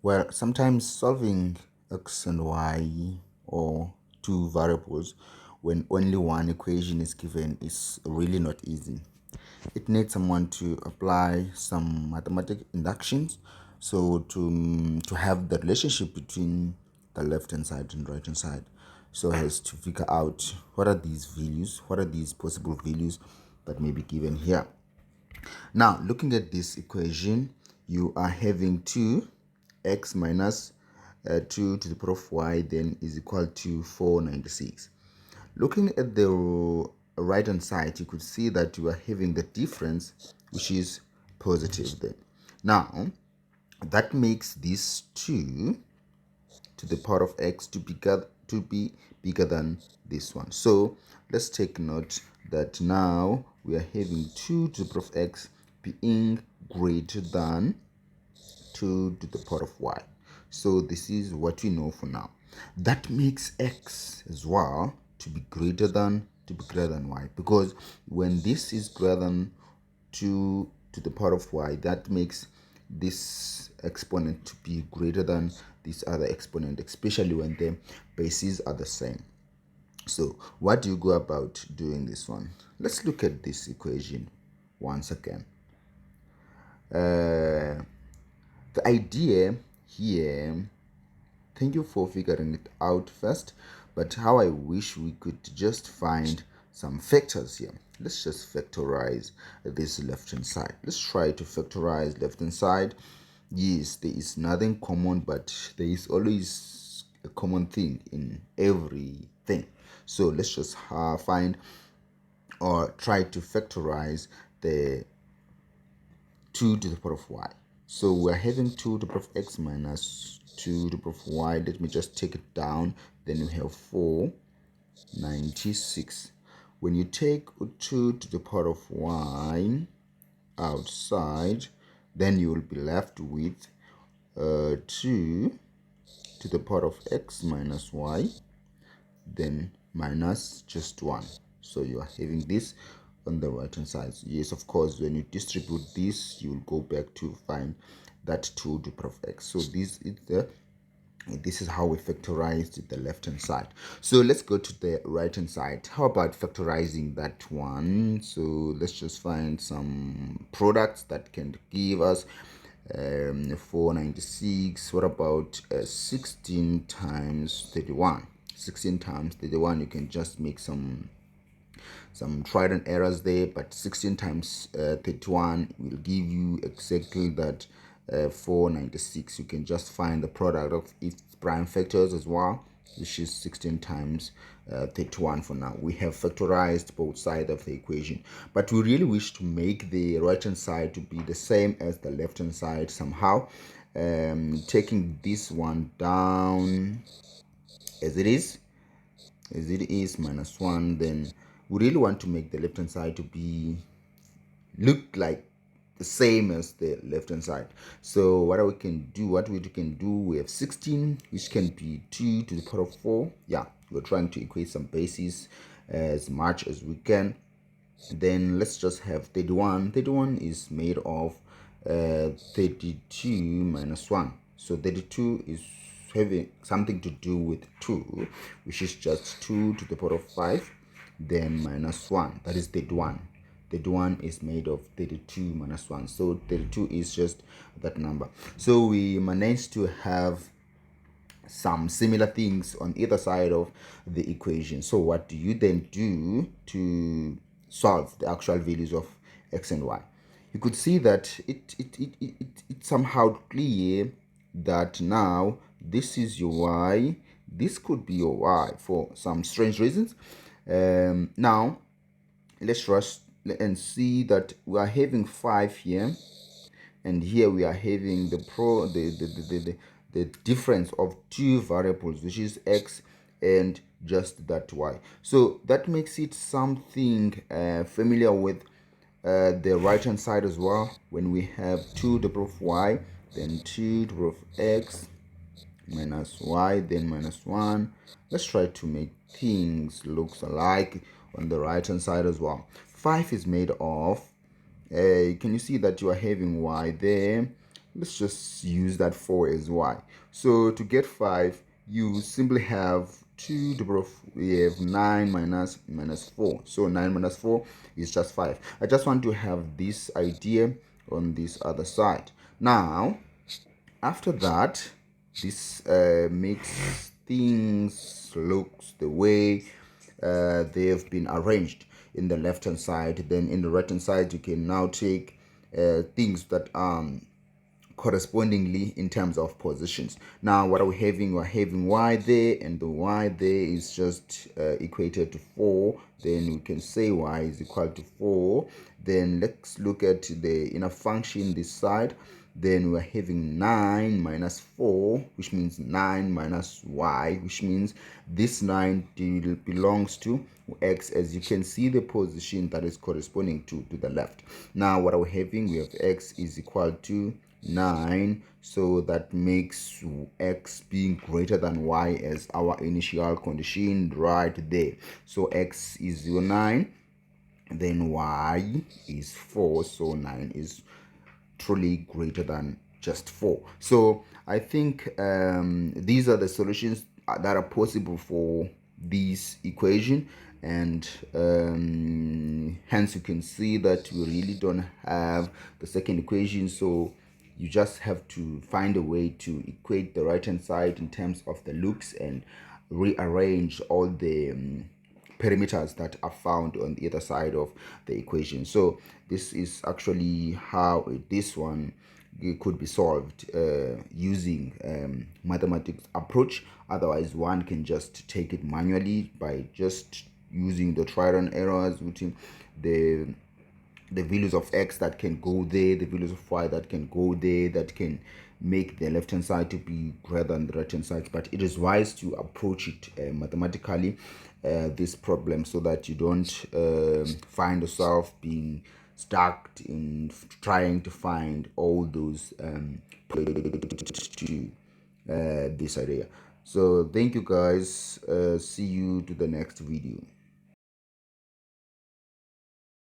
Well, sometimes solving x and y or two variables when only one equation is given is really not easy. It needs someone to apply some mathematical inductions so to have the relationship between the left hand side and right hand side, so as to figure out what are these values, what are these possible values that may be given here. Now, looking at this equation, you are having 2x minus 2 to the power of y then is equal to 496. Looking at the right hand side, you could see that you are having the difference, which is positive there. Now, that makes this 2 to the power of x to be bigger than this one. So let's take note that now we are having 2 to the power of x being greater than 2 to the power of y. So this is what we know for now. That makes x as well to be greater than y, because when this is greater than 2 to the power of y, that makes this exponent to be greater than this other exponent, especially when the bases are the same. So what do you go about doing this one? Let's look at this equation once again. The idea here, thank you for figuring it out first, but how I wish we could just find some factors here. Let's just factorize this left hand side. Let's try to factorize left hand side. Yes, there is nothing common, but there is always a common thing in everything. So let's just find or try to factorize the 2 to the power of y. So we're having 2 to the power of x minus 2 to the power of y. Let me just take it down. Then we have 496. When you take 2 to the power of y outside, then you will be left with 2 to the power of x minus y, then minus just 1. So you are having this on the right hand side. Yes, of course, when you distribute this, you will go back to find that 2 to the power of x. So this is how we factorized the left hand side. So let's go to the right hand side. How about factorizing that one? So let's just find some products that can give us 496. What about 16 times 31? 16 times 31, you can just make some trial and errors there, but 16 times 31 will give you exactly that 496. You can just find the product of its prime factors as well, which is 16 times 31. For now, we have factorized both sides of the equation, but we really wish to make the right hand side to be the same as the left hand side somehow. Taking this one down as it is minus 1, then we really want to make the left hand side to be look like the same as the left hand side. So what we can do, we have 16, which can be 2 to the power of 4. Yeah, we're trying to equate some bases as much as we can. Then let's just have 31. 31 is made of 32 minus 1. So 32 is having something to do with 2, which is just 2 to the power of 5, then minus 1. That is 31. 31 is made of 32 minus 1. So 32 is just that number. So we managed to have some similar things on either side of the equation. So what do you then do to solve the actual values of x and y? You could see that it's somehow clear that now this is your y, this could be your y for some strange reasons. Now let's rush and see that we are having 5 here, and here we are having the difference of two variables, which is x and just that y. So that makes it something familiar with the right hand side as well. When we have 2 to the power of y, then 2 to the power of x minus y, then minus 1. Let's try to make things looks alike on the right hand side as well. 5 is made of can you see that you are having y there? let's just use that 4 as y. So to get 5, you simply have 2 to the power of, we have 9 minus 4. So 9 minus 4 is just 5. I just want to have this idea on this other side. Now, after that, this makes things looks the way they have been arranged in the left hand side. Then in the right hand side, you can now take things that correspondingly in terms of positions. Now what are we having? We're having y there, and the y there is just equated to 4. Then we can say y is equal to 4. Then let's look at the inner function this side. Then we're having 9 minus 4, which means 9 minus y, which means this 9 belongs to x. As you can see, the position that is corresponding to the left. Now what are we having? We have x is equal to 9, so that makes x being greater than y as our initial condition right there. So x is 9, then y is 4, so 9 is truly greater than just 4. So I think these are the solutions that are possible for this equation, and hence you can see that we really don't have the second equation. So you just have to find a way to equate the right hand side in terms of the looks and rearrange all the perimeters that are found on the other side of the equation. So this is actually how this one could be solved using mathematics approach. Otherwise, one can just take it manually by just using the trial and errors, within the values of x that can go there, the values of y that can go there, that can make the left hand side to be greater than the right hand side. But it is wise to approach it mathematically, this problem, so that you don't find yourself being stuck in trying to find all those to this idea. So thank you guys, see you to the next video.